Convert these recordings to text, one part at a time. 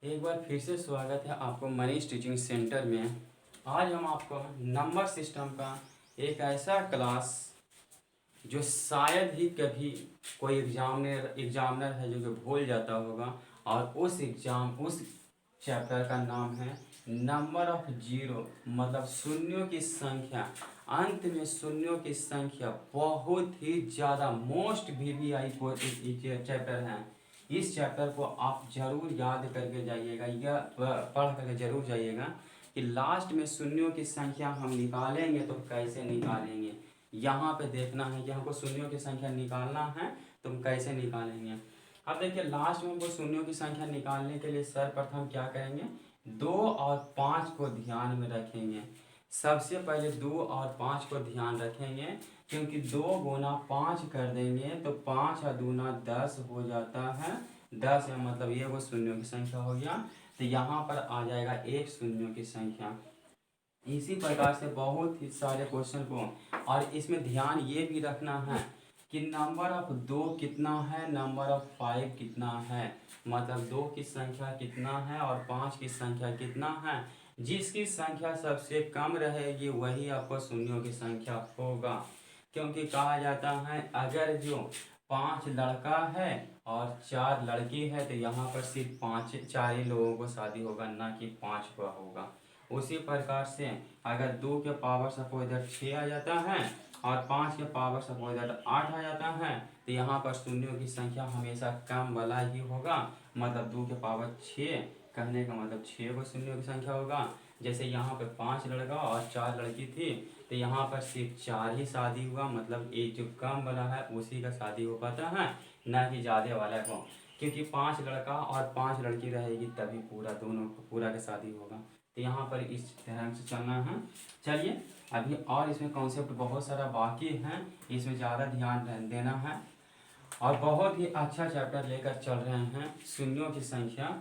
एक बार फिर से स्वागत है आपको मनीष टीचिंग सेंटर में। आज हम आपको नंबर सिस्टम का एक ऐसा क्लास जो शायद ही कभी कोई एग्जामिनर है जो कि भूल जाता होगा, और उस चैप्टर का नाम है नंबर ऑफ जीरो, मतलब शून्यों की संख्या। अंत में शून्यों की संख्या बहुत ही ज़्यादा मोस्ट वीवीआई को चैप्टर है। इस चैप्टर को आप जरूर याद करके जाइएगा या पढ़ करके जरूर जाइएगा कि लास्ट में शून्यों की संख्या हम निकालेंगे तो कैसे निकालेंगे। यहाँ पे देखना है कि हमको शून्यों की संख्या निकालना है तो हम कैसे निकालेंगे। अब देखिए, लास्ट में हमको शून्यों की संख्या निकालने के लिए सर्वप्रथम क्या करेंगे, 2 और 5 को ध्यान में रखेंगे। सबसे पहले 2 और 5 को ध्यान रखेंगे, क्योंकि 2 गुना 5 कर देंगे तो 5 और दूना 10 हो जाता है। 10 है मतलब ये वो शून्यों की संख्या हो गया, तो यहाँ पर आ जाएगा एक शून्यों की संख्या। इसी प्रकार से बहुत ही सारे क्वेश्चन को, और इसमें ध्यान ये भी रखना है कि नंबर ऑफ 2 कितना है, नंबर ऑफ 5 कितना है, मतलब 2 की संख्या कितना है और 5 की संख्या कितना है। जिसकी संख्या सबसे कम रहेगी वही आपको शून्यों की संख्या होगा, क्योंकि कहा जाता है अगर जो 5 लड़का है और 4 लड़की है तो यहाँ पर सिर्फ 4 ही लोगों को शादी होगा, ना कि 5 का होगा। उसी प्रकार से अगर 2 के पावर सपोज दैट 6 आ जाता है और 5 के पावर सपोज दैट 8 आ जाता है, तो यहाँ पर शून्यों की संख्या हमेशा कम वाला ही होगा। मतलब 2 के पावर 6 कहने का मतलब 6 को शून्यों की संख्या होगा। जैसे यहाँ पर 5 लड़का और 4 लड़की थी, तो यहाँ पर सिर्फ 4 ही शादी हुआ, मतलब एक जो कम वाला है उसी का शादी हो पाता है, ना कि ज़्यादा वाला को। क्योंकि 5 लड़का और 5 लड़की रहेगी तभी पूरा दोनों पूरा का शादी होगा। तो यहाँ पर इस तरह से चलना है। चलिए, अभी और इसमें कॉन्सेप्ट बहुत सारा बाकी है, इसमें ज़्यादा ध्यान देना है, और बहुत ही अच्छा चैप्टर लेकर चल रहे हैं शून्यों की संख्या।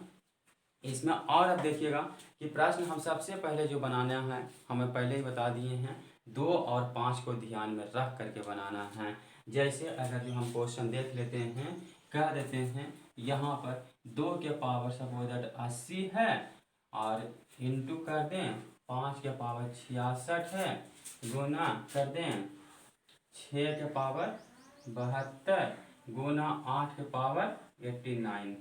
इसमें और अब देखिएगा कि प्रश्न हम सबसे पहले जो बनाना है हमें पहले ही बता दिए हैं, 2 और 5 को ध्यान में रख करके बनाना है। जैसे अगर जो हम क्वेश्चन देख लेते हैं, कह देते हैं यहाँ पर 2 के पावर सपोज दैट 80 है, और इंटू कर दें 5 के पावर 66 है, गुना कर दें 6 के पावर 72 गुना 8 के पावर 89।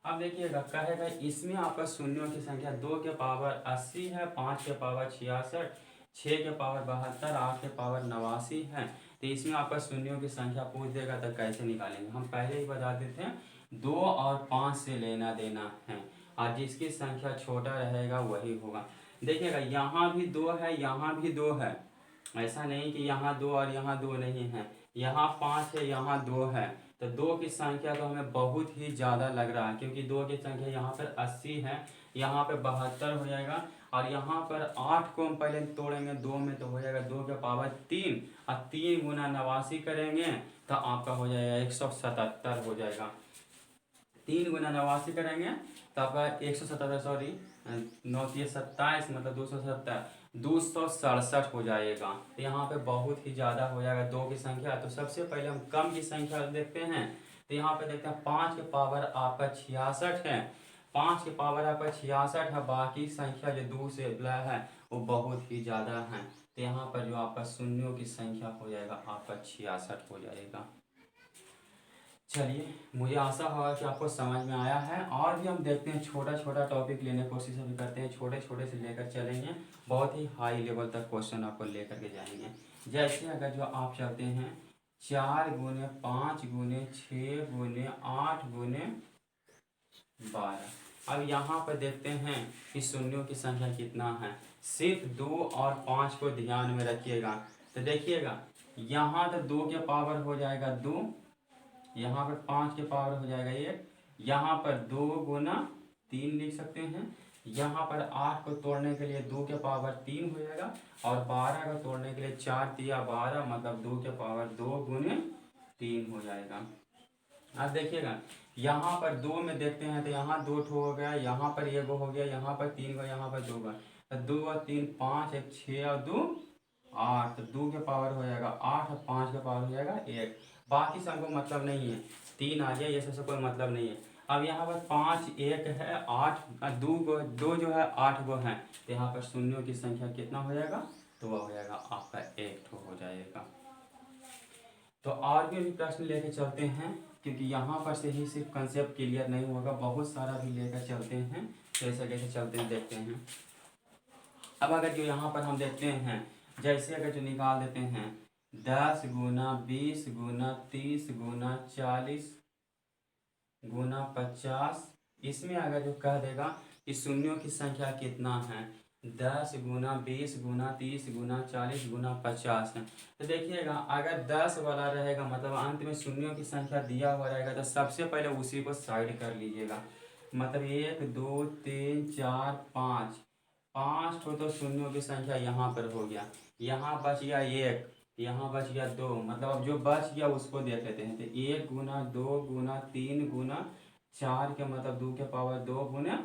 अब देखिएगा कहेगा इसमें आपका शून्यों की संख्या 2 के पावर 80 है, 5 के पावर 66, 6 के पावर 72, 8 के पावर 89 है। तो इसमें आपका शून्यों की संख्या पूछ देगा तो कैसे निकालेंगे। हम पहले ही बता देते हैं 2 और 5 से लेना देना है, और जिसकी संख्या छोटा रहेगा वही होगा। देखिएगा यहाँ भी 2 है, यहाँ भी 2 है, ऐसा नहीं कि यहाँ 2 और यहाँ 2 नहीं है। यहाँ 5 है, यहाँ 2 है, तो 2 की संख्या तो हमें बहुत ही ज़्यादा लग रहा है, क्योंकि 2 की संख्या यहाँ पर 80 है, यहाँ पे 72 हो जाएगा, और यहाँ पर 8 को हम पहले तोड़ेंगे 2 में तो हो जाएगा 2 के पावर 3, और 3 गुना 89 करेंगे तो आपका हो जाएगा 177 हो जाएगा। 3 गुना 89 करेंगे तो आपका 177, सॉरी 9 3 27, मतलब 267 हो जाएगा। तो यहाँ पे बहुत ही ज़्यादा हो जाएगा 2 की संख्या। तो सबसे पहले हम कम की संख्या देखते हैं, तो यहाँ पे देखते हैं 5 के पावर आपका 66 है, 5 के पावर आपका 66 है, बाकी संख्या जो 2 से बड़ा है वो बहुत ही ज़्यादा है। तो यहाँ पर जो आपका शून्यों की संख्या हो जाएगा आपका 66 हो जाएगा। चलिए, मुझे आशा होगा कि आपको समझ में आया है। और भी हम देखते हैं, छोटा छोटा टॉपिक लेने की कोशिश भी करते हैं, छोटे छोटे से लेकर चलेंगे, बहुत ही हाई लेवल तक क्वेश्चन आपको लेकर के जाएंगे। जैसे अगर जो आप चाहते हैं 4 गुने 5 गुने 6 गुने 8 गुने 12। अब यहाँ पर देखते हैं कि शून्यों की संख्या कितना है। सिर्फ 2 और 5 को ध्यान में रखिएगा। तो देखिएगा यहाँ तो 2 के पावर हो जाएगा 2, यहाँ पर 5 के पावर हो जाएगा 1, यहाँ पर 2 गुना 3 लिख सकते हैं, यहाँ पर 8 को तोड़ने के लिए 2 के पावर 3 हो जाएगा, और 12 को तोड़ने के लिए 4 तिया 12, मतलब 2 के पावर 2 गुने 3 हो जाएगा। अब देखिएगा यहाँ पर 2 में देखते हैं तो यहाँ 2 ठो हो गया, यहाँ पर 1 हो गया, यहाँ पर 3 का, यहाँ पर 2 का, तो 2 और 3 5, 1 6 और 2 8, तो 2 के पावर हो जाएगा 8 और 5 के पावर हो जाएगा 1। बाकी सबको मतलब नहीं है, 3 आ जाए ये सबसे कोई मतलब नहीं है। अब यहाँ पर 5 एक है, 8 दो जो है 8 गो है, तो यहाँ पर शून्यों की संख्या कितना हो जाएगा, तो वह हो जाएगा आपका 1 हो जाएगा। तो और भी प्रश्न लेके चलते हैं, क्योंकि यहाँ पर से ही सिर्फ कंसेप्ट क्लियर नहीं होगा, बहुत सारा भी लेकर चलते हैं। कैसे कैसे चलते हैं देखते हैं। अब अगर जो यहाँ पर हम देखते हैं, जैसे अगर जो निकाल देते हैं 10 गुना 20 गुना 30 गुना 40 गुना 50, इसमें अगर जो कह देगा कि शून्यों की संख्या कितना है, 10 गुना 20 गुना 30 गुना 40 गुना 50 है, तो देखिएगा अगर 10 वाला रहेगा मतलब अंत में शून्यों की संख्या दिया हुआ रहेगा, तो सबसे पहले उसी को साइड कर लीजिएगा। मतलब 1 2 3 4 5, 5 ठो तो शून्यों की संख्या यहाँ पर हो गया, यहाँ बच गया 1, यहाँ बच गया 2, मतलब अब जो बच गया उसको देख लेते हैं। तो 1 गुना 2 गुना 3 गुना 4 के मतलब 2 के पावर 2 गुना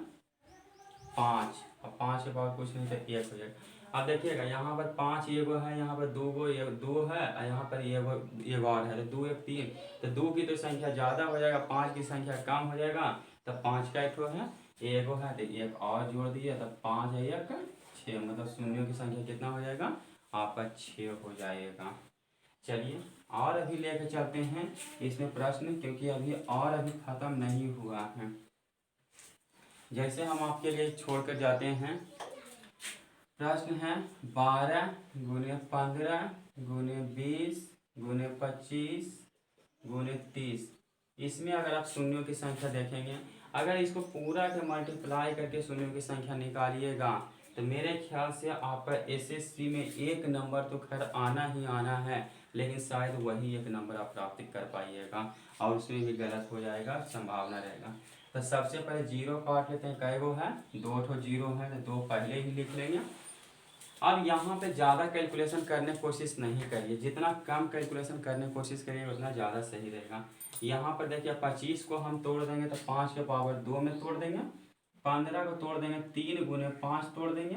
5, अब 5 के पावर कुछ नहीं तो 1 हो जाएगा। अब देखिएगा यहाँ पर 5 एगो है, यहाँ पर 2 गो 2 है, और यहाँ पर एगो और है, तो 2 1 3, तो 2 की तो संख्या ज़्यादा हो जाएगा, 5 की संख्या कम हो जाएगा, तब 5 का एक ठो है, एगो है तो एक और जोड़ दिए, तब 5 है 1 6, मतलब शून्यों की संख्या कितना हो जाएगा आपका 6 हो जाएगा। चलिए और अभी लेके चलते हैं इसमें प्रश्न, क्योंकि अभी ख़त्म नहीं हुआ है। जैसे हम आपके लिए छोड़कर जाते हैं, प्रश्न है 12 गुने 15 गुने 20 गुने 25 गुने 30। इसमें अगर आप शून्यों की संख्या देखेंगे, अगर इसको पूरा के मल्टीप्लाई करके शून्यों की संख्या निकालिएगा, तो मेरे ख्याल से आपका एसएससी में एक नंबर तो खैर आना ही आना है, लेकिन शायद वही एक नंबर आप प्राप्त कर पाइएगा, और उसमें भी गलत हो जाएगा, संभावना रहेगा। तो सबसे पहले जीरो काट लेते हैं, कै गो है, 2 ठो जीरो है, तो 2 पहले ही लिख लेंगे। अब यहाँ पे ज़्यादा कैलकुलेशन करने की कोशिश नहीं करिए, जितना कम कैलकुलेशन करने की कोशिश करिए उतना ज़्यादा सही रहेगा। यहाँ पर देखिए 25 को हम तोड़ देंगे तो 5 के पावर 2 में तोड़ देंगे, 15 को तोड़ देंगे 3 गुने 5 तोड़ देंगे,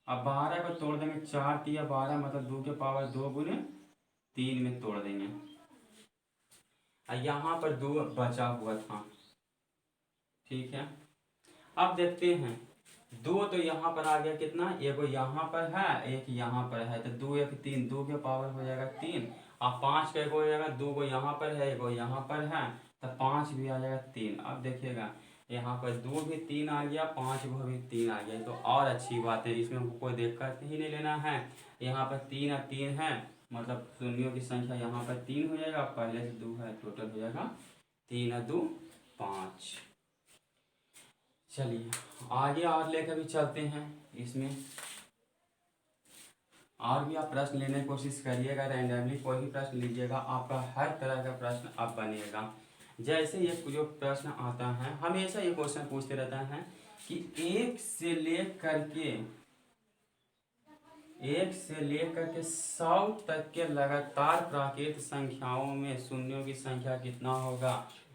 अब 12 को तोड़ देंगे 4 तिया 12, मतलब 2 के पावर 2 गुने 3 में तोड़ देंगे। यहाँ पर 2 बचा हुआ था, ठीक है। अब देखते हैं 2 तो यहाँ पर आ गया कितना, एगो यहाँ पर है एक यहाँ पर है, तो 2 1 3, 2 के पावर हो जाएगा 3, अब 5 का एगो हो जाएगा, 2 गो यहाँ पर है एगो यहाँ पर है, तो 5 भी आ जाएगा 3। अब देखिएगा यहाँ पर 2 भी 3 आ गया, 5 को भी 3 आ गया, तो और अच्छी बात है, इसमें हमको कोई दिक्कत ही नहीं लेना है। यहाँ पर 3 और 3 है, मतलब शून्यों की संख्या यहाँ पर 3 हो जाएगा, पहले से 2 है, टोटल हो जाएगा 3 और 2 5। चलिए आगे और लेकर भी चलते हैं, इसमें और भी आप प्रश्न लेने की कोशिश करिएगा, रैंडमली कोई भी प्रश्न लीजिएगा, आपका हर तरह का प्रश्न अब बनेगा। जैसे ये जो प्रश्न आता है, हमेशा ये क्वेश्चन पूछते रहता है कि 1 से लेकर के 100 तक के लगातार प्राकृत संख्याओं में शून्यों की संख्या कितना होगा।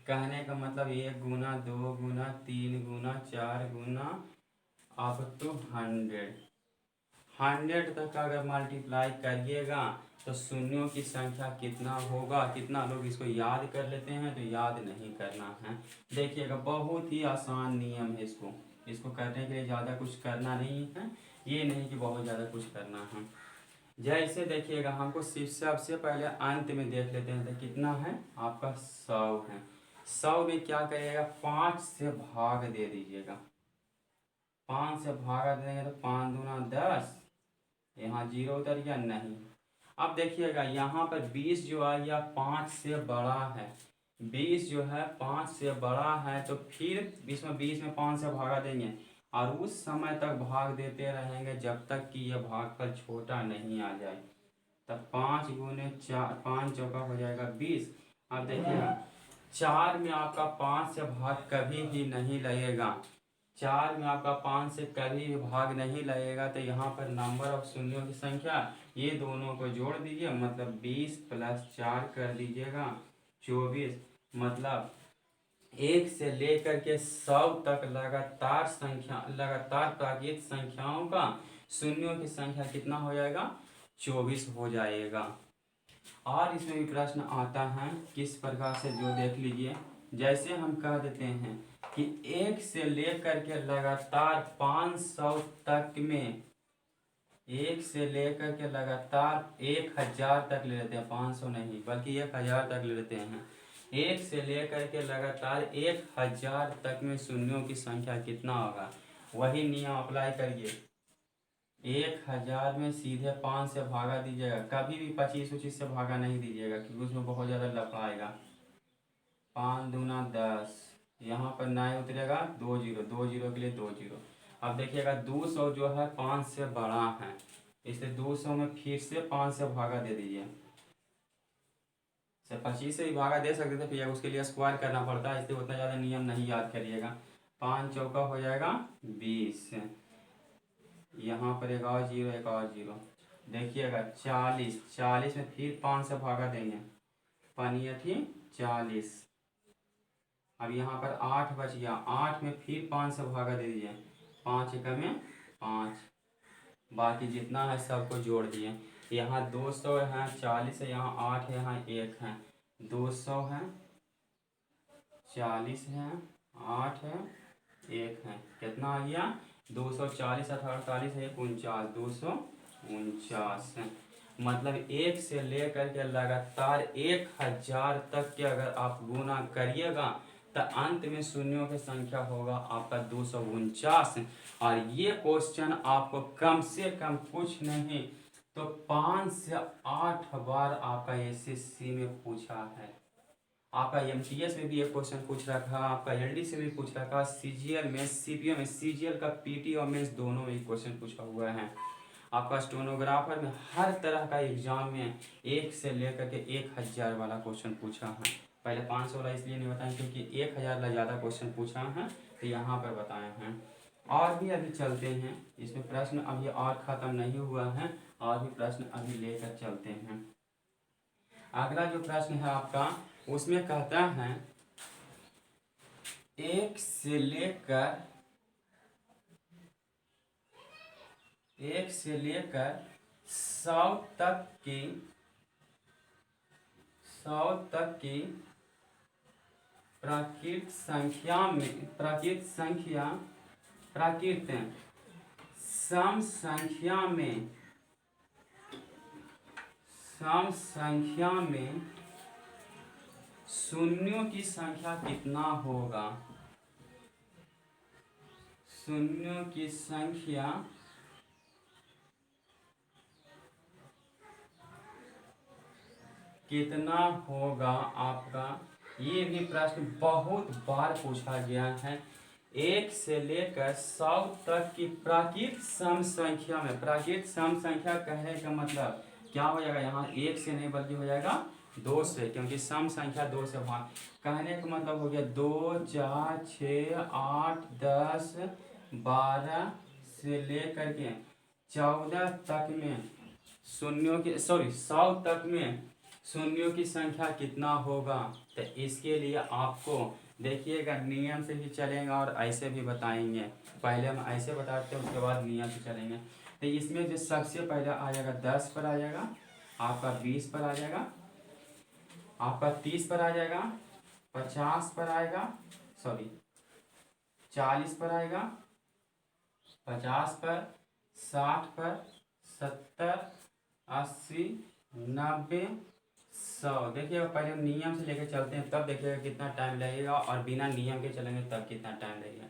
कहने का मतलब 1 गुना 2 गुना 3 गुना 4 गुना अप टू 100 तक अगर मल्टीप्लाई करिएगा तो शून्यों की संख्या कितना होगा। कितना लोग इसको याद कर लेते हैं, तो याद नहीं करना है। देखिएगा बहुत ही आसान नियम है, इसको करने के लिए ज़्यादा कुछ करना नहीं है, ये नहीं कि बहुत ज़्यादा कुछ करना है। जैसे देखिएगा हमको सिर्फ सबसे पहले अंत में देख लेते हैं, तो कितना है आपका 100 है। 100 में क्या करिएगा, 5 से भाग दे दीजिएगा, 5 से भागा देंगे तो 5 दूना 10, यहाँ 0 उतर गया नहीं। अब देखिएगा यहाँ पर 20 जो आ गया 5 से बड़ा है, 20 जो है 5 से बड़ा है, तो फिर इसमें 20 में 5 से भागा देंगे और उस समय तक भाग देते रहेंगे जब तक कि यह भागफल छोटा नहीं आ जाए। तब 5 गुने 4, 5 चौका हो जाएगा 20। अब देखिएगा 4 में आपका 5 से भाग कभी भी नहीं लगेगा, 4 में आपका 5 से कभी भी भाग नहीं लगेगा, तो यहाँ पर नंबर ऑफ शून्यों की संख्या ये दोनों को जोड़ दीजिए, मतलब 20 + 4 कर दीजिएगा 24, मतलब 1 से लेकर के 100 तक लगातार प्राकृत संख्याओं का शून्यों की संख्या कितना हो जाएगा, 24 हो जाएगा। और इसमें भी प्रश्न आता है किस प्रकार से, जो देख लीजिए, जैसे हम कह देते हैं कि 1 से लेकर के लगातार 500 तक में, 1 से लेकर के लगातार 1000 तक ले लेते हैं, 500 नहीं बल्कि 1000 तक ले लेते हैं। 1 से लेकर के लगातार 1000 तक में शून्यों की संख्या कितना होगा, वही नियम अप्लाई करिए। 1000 में सीधे 5 से भागा दीजिएगा, कभी भी 25 से भागा नहीं दीजिएगा क्योंकि उसमें बहुत ज़्यादा लफड़ा आएगा। 5 दूना 10, यहाँ पर 9 उतरेगा, 2 जीरो, 2 जीरो के लिए 2 जीरो। अब देखिएगा 200 जो है 5 से बड़ा है, इसलिए 200 में फिर से 5 से भागा दे दीजिए। से 25 से भी भागा दे सकते थे, फिर उसके लिए स्क्वायर करना पड़ता है, इसलिए उतना ज़्यादा नियम नहीं याद करिएगा। 5 चौका हो जाएगा 20, यहाँ पर एक और जीरो, एक और जीरो। देखिएगा 40, 40 में फिर 5 से भागा देंगे, पानी थी 40। अब यहाँ पर 8 बच गया, 8 में फिर 5 से भागा दे दीजिए, 5 एकम में 5, बाकी जितना है सबको जोड़ दिए। यहाँ 200 है, 40 है, यहाँ 8 है, यहाँ 1 है, 200 है, 40 है, 8 है, 1 है, कितना आ गया 240, 48 है, 49, 249 है। मतलब 1 से लेकर के लगातार 1000 तक के अगर आप गुना करिएगा तो अंत में शून्यों की संख्या होगा आपका 249। और ये क्वेश्चन आपको कम से कम कुछ नहीं तो 5 से 8 बार आपका एसएससी में पूछा है, आपका एमटीएस में भी एक क्वेश्चन पूछ रखा, आपका एलडी से भी पूछ रखा, सीजीएल में, सीपीओ में, सीजीएल का पीटी और मेंस दोनों में क्वेश्चन पूछा हुआ है। आपका स्टेनोग्राफर में हर तरह का एग्जाम में 1 से लेकर के 1000 वाला क्वेश्चन पूछा है। पहले 500 वाला इसलिए नहीं बताएं क्योंकि 1000 वाला ज़्यादा क्वेश्चन पूछा है, तो यहाँ पर बताए हैं। और भी अभी चलते हैं, इसमें प्रश्न अभी और ख़त्म नहीं हुआ है, और भी प्रश्न अभी लेकर चलते हैं। अगला जो प्रश्न है आपका, उसमें कहता है 1 से लेकर 100 तक की प्राकृत सम संख्या में शून्यों की संख्या कितना होगा, शून्यों की संख्या कितना होगा आपका। ये भी प्रश्न बहुत बार पूछा गया है। 1 से लेकर 100 तक की प्राकृत सम संख्या में, प्राकृत सम संख्या कहने का मतलब क्या हो जाएगा, यहाँ 1 से नहीं बल्कि हो जाएगा 2 से, क्योंकि सम संख्या 2 से भाग, कहने का मतलब हो गया 2, 4, 6, 8, 10, 12 से लेकर के 14 तक में शून्यों की 100 तक में शून्यों की संख्या कितना होगा। तो इसके लिए आपको देखिएगा नियम से ही चलेगा और ऐसे भी बताएंगे। पहले हम ऐसे बताते हैं, उसके बाद नियम से चलेंगे। तो इसमें जो सबसे पहले आ जाएगा 10 पर आ जाएगा, आपका 20 पर आ जाएगा, आपका 30 पर आ जाएगा, 50 पर आएगा, 40 पर आएगा, 50 पर, 60 पर, 70, 80, 90, 100। देखिएगा पहले हम नियम से लेके चलते हैं, तब देखिएगा कितना टाइम लगेगा, और बिना नियम के चलेंगे तब कितना टाइम लगेगा।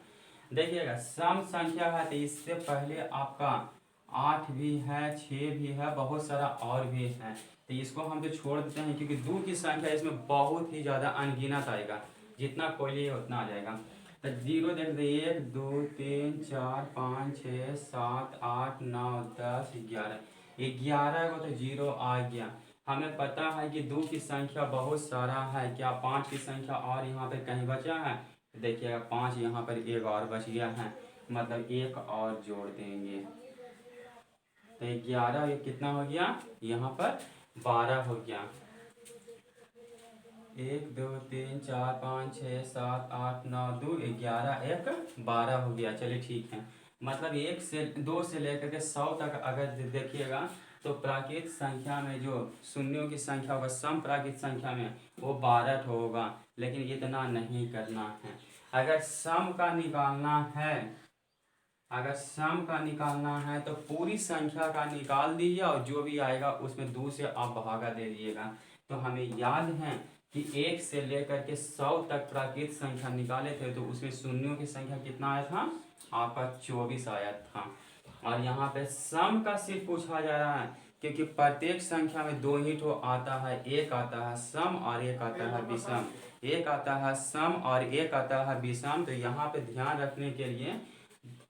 देखिएगा सम संख्या है तो इससे पहले आपका 8 भी है, 6 भी है, बहुत सारा और भी है, तो इसको हम तो छोड़ देते हैं क्योंकि 2 की संख्या इसमें बहुत ही ज़्यादा अनगिनत आएगा, जितना कोई लिए उतना आ जाएगा। तो 0 देख दे, 1, 2, 3, 4, 5, 6, 7, 8, 9, 10, 11, 11 को तो 0 आ गया। हमें पता है कि 2 की संख्या बहुत सारा है, क्या 5 की संख्या और यहाँ पे कहीं बचा है, देखिएगा 5 यहाँ पर एक और बच गया है, मतलब एक और जोड़ देंगे तो 11, ये कितना हो गया, यहाँ पर 12 हो गया। 1, 2, 3, 4, 5, 6, 7, 8, 9, 2, 11, 1, 12 हो गया। चलिए ठीक है, मतलब 2 से लेकर के 100 तक अगर देखिएगा तो प्राकृत संख्या में जो शून्यों की संख्या होगा, सम प्राकृत संख्या में वो 12 होगा। लेकिन इतना नहीं करना है। अगर सम का निकालना है, अगर सम का निकालना है तो पूरी संख्या का निकाल दीजिए और जो भी आएगा उसमें 2 से आप भागा दे दीजिएगा। तो हमें याद है कि 1 से लेकर के 100 तक प्राकृत संख्या निकाले थे, तो उसमें शून्यों की संख्या कितना आया था आपका 24 आया था। और यहाँ पे सम का सिर्फ पूछा जा रहा है, क्योंकि प्रत्येक संख्या में 2 ही तो आता है, एक आता है सम और एक आता है विषम, एक आता है सम और एक आता है विषम। तो यहाँ पे ध्यान रखने के लिए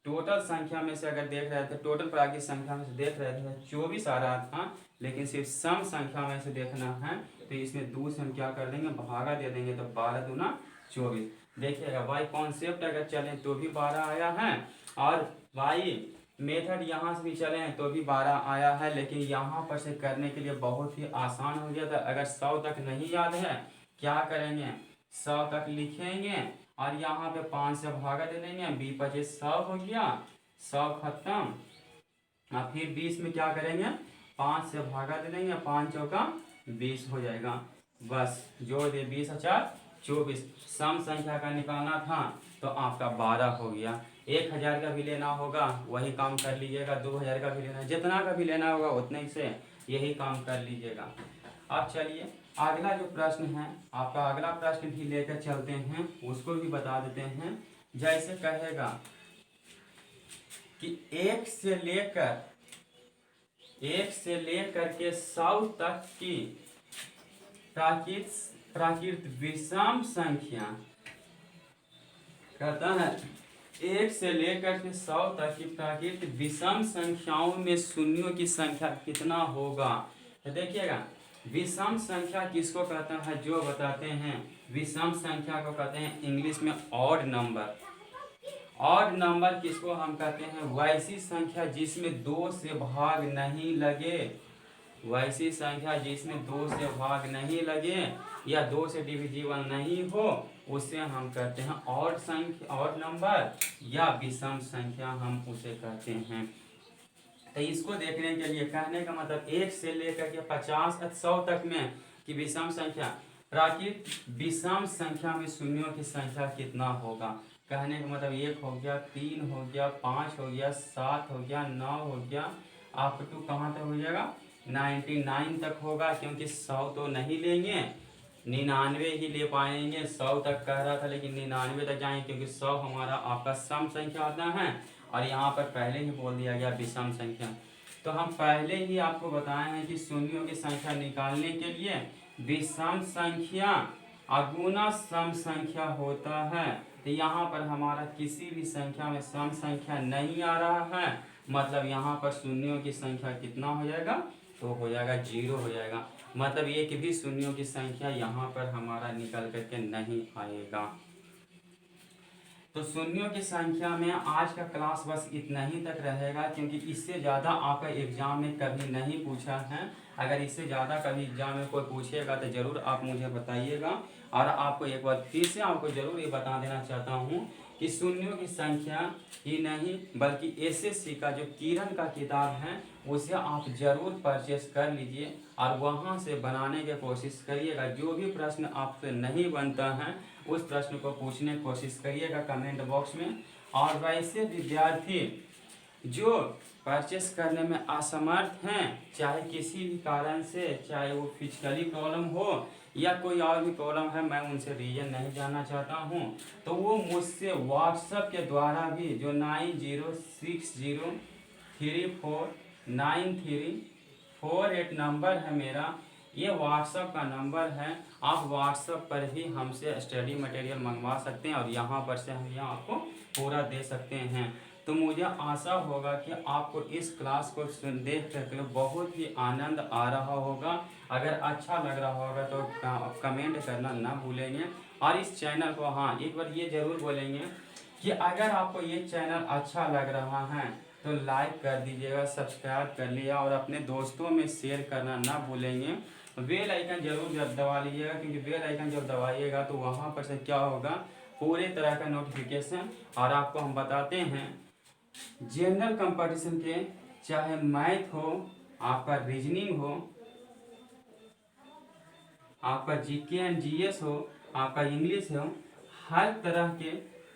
टोटल संख्या में से अगर देख रहे थे, टोटल प्राकृत संख्या में से देख रहे थे 24 आ रहा था, लेकिन सिर्फ सम संख्या में से देखना है तो इसमें 2 से हम क्या कर देंगे भागा दे देंगे, तो 12 दूना 24। देखिएगा वाई कॉन्सेप्ट अगर चले तो भी 12 आया है, और वाई मेथड यहाँ से भी चले तो भी 12 आया है। लेकिन यहाँ पर से करने के लिए बहुत ही आसान हो गया था। अगर 100 तक नहीं याद है क्या करेंगे, 100 तक लिखेंगे और यहाँ पे 5 से भागा दे देंगे, 20 25 100 हो गया, 100 खत्म। और फिर 20 में क्या करेंगे, 5 से भागा दे देंगे, 5 चौका 20 हो जाएगा। बस जोड़ दे 20 और 4 24। सम संख्या का निकालना था तो आपका 12 हो गया। 1000 का भी लेना होगा वही काम कर लीजिएगा, 2000 का भी लेना, जितना का भी लेना होगा उतने ही से यही काम कर लीजिएगा। अब चलिए अगला जो प्रश्न है आपका, अगला प्रश्न भी लेकर चलते हैं, उसको भी बता देते हैं। जैसे कहेगा कि 1 से लेकर के 100 तक की प्राकृत विषम संख्या, कहता है 1 से लेकर के 100 तक की प्राकृत विषम संख्याओं में शून्यों की संख्या कितना होगा। तो देखिएगा विषम संख्या किसको कहता है, जो बताते हैं विषम संख्या को कहते हैं इंग्लिश में ऑड नंबर। ऑड नंबर किसको हम कहते हैं, वैसी संख्या जिसमें 2 से भाग नहीं लगे, वैसी संख्या जिसमें 2 से भाग नहीं लगे या 2 से डिविजिबल नहीं हो, उसे हम कहते हैं ऑड संख्या, ऑड नंबर या विषम संख्या हम उसे कहते हैं। तो इसको देखने के लिए कहने का मतलब 1 से लेकर के 50 100 तक में कि विषम संख्या, प्राकृत विषम संख्या में शून्यों की संख्या कितना होगा। कहने का मतलब 1 हो गया, 3 हो गया, 5 हो गया, 7 हो गया, 9 हो गया, अप टू कहाँ तक हो जाएगा 99 तक होगा। क्योंकि 100 तो नहीं लेंगे, 99 ही ले पाएंगे। 100 तक कह रहा था लेकिन 99 तक जाएंगे, क्योंकि 100 हमारा आपका सम संख्या आता है और यहाँ पर पहले ही बोल दिया गया विषम संख्या। तो हम पहले ही आपको बताए हैं कि शून्यों की संख्या निकालने के लिए विषम संख्या अगुना सम संख्या होता है। तो यहाँ पर हमारा किसी भी संख्या में सम संख्या नहीं आ रहा है, मतलब यहाँ पर शून्यों की संख्या कितना हो जाएगा, तो हो जाएगा 0 हो जाएगा। मतलब एक भी शून्यों की संख्या यहाँ पर हमारा निकल करके नहीं आएगा। तो शून्यों की संख्या में आज का क्लास बस इतना ही तक रहेगा, क्योंकि इससे ज़्यादा आपका एग्जाम में कभी नहीं पूछा है। अगर इससे ज़्यादा कभी एग्जाम में कोई पूछेगा तो ज़रूर आप मुझे बताइएगा। और आपको एक बार फिर से आपको ज़रूर ये बता देना चाहता हूँ कि शून्यों की संख्या ही नहीं बल्कि एसएससी का जो किरण का किताब है उसे आप ज़रूर परचेस कर लीजिए और वहाँ से बनाने की कोशिश करिएगा। जो भी प्रश्न आपसे नहीं बनता है उस प्रश्न को पूछने की कोशिश करिएगा कमेंट बॉक्स में। और वैसे विद्यार्थी जो परचेस करने में असमर्थ हैं, चाहे किसी भी कारण से, चाहे वो फिजिकली प्रॉब्लम हो या कोई और भी प्रॉब्लम है, मैं उनसे रीजन नहीं जानना चाहता हूँ, तो वो मुझसे व्हाट्सएप के द्वारा भी जो 9060349348 नंबर है मेरा, ये व्हाट्सएप का नंबर है। आप व्हाट्सएप पर भी हमसे स्टडी मटेरियल मंगवा सकते हैं और यहाँ पर से हम यहाँ आपको पूरा दे सकते हैं। तो मुझे आशा होगा कि आपको इस क्लास को देख कर बहुत ही आनंद आ रहा होगा। अगर अच्छा लग रहा होगा तो कमेंट करना ना भूलेंगे। और इस चैनल को हाँ एक बार ये ज़रूर बोलेंगे कि अगर आपको ये चैनल अच्छा लग रहा है तो लाइक कर दीजिएगा, सब्सक्राइब कर लिया और अपने दोस्तों में शेयर करना ना भूलेंगे। बेल आइकन जरूर दबा लीजिएगा, क्योंकि बेल आइकन जब दबाइएगा तो वहाँ पर से क्या होगा पूरे तरह का नोटिफिकेशन। और आपको हम बताते हैं जनरल कंपटीशन के, चाहे मैथ हो, आपका रीजनिंग हो, आपका जीके एंड जीएस हो, आपका इंग्लिश है हर तरह के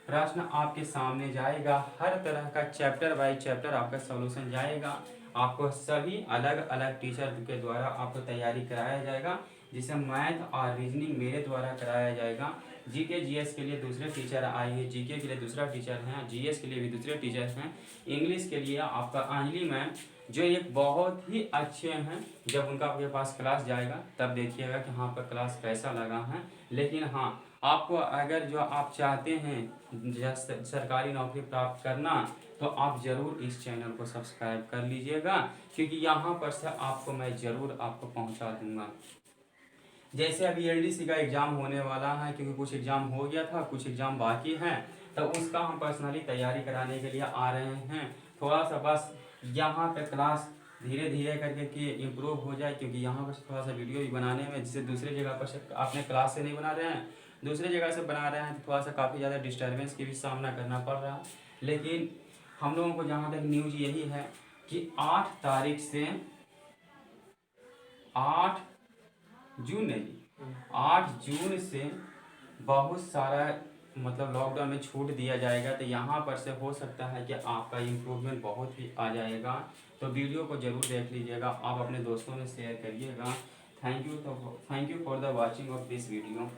प्रश्न आपके सामने जाएगा, हर तरह का चैप्टर बाय चैप्टर आपका सॉल्यूशन जाएगा। आपको सभी अलग अलग टीचर के द्वारा आपको तैयारी कराया जाएगा, जिसे मैथ और रीजनिंग मेरे द्वारा कराया जाएगा। जीके जीएस के लिए दूसरे टीचर आए हैं, जीके के लिए दूसरा टीचर हैं, जीएस के लिए भी दूसरे टीचर हैं, इंग्लिश के लिए आपका अंजलि मैम जो एक बहुत ही अच्छे हैं। जब उनका आपके पास क्लास जाएगा तब देखिएगा कि हाँ आपका क्लास कैसा लगा है। लेकिन हाँ, आपको अगर जो आप चाहते हैं सरकारी नौकरी प्राप्त करना, तो आप ज़रूर इस चैनल को सब्सक्राइब कर लीजिएगा, क्योंकि यहाँ पर से आपको मैं ज़रूर आपको पहुँचा दूँगा। जैसे अभी एलडीसी का एग्ज़ाम होने वाला है, क्योंकि कुछ एग्ज़ाम हो गया था, कुछ एग्ज़ाम बाकी है, तो उसका हम पर्सनली तैयारी कराने के लिए आ रहे हैं। थोड़ा सा बस यहाँ पे क्लास धीरे धीरे करके कि इम्प्रूव हो जाए, क्योंकि यहाँ पर थोड़ा सा वीडियो भी बनाने में, जिसे दूसरी जगह पर से अपने क्लास से नहीं बना रहे हैं, दूसरी जगह से बना रहे हैं, तो थोड़ा सा काफ़ी ज़्यादा डिस्टर्बेंस की भी सामना करना पड़ रहा है। लेकिन हम लोगों को जहाँ तक न्यूज़ यही है कि 8 तारीख से 8 जून नहीं 8 जून से बहुत सारा मतलब लॉकडाउन में छूट दिया जाएगा। तो यहाँ पर से हो सकता है कि आपका इम्प्रूवमेंट बहुत ही आ जाएगा। तो वीडियो को ज़रूर देख लीजिएगा, आप अपने दोस्तों में शेयर करिएगा। Thank you for the watching of this video.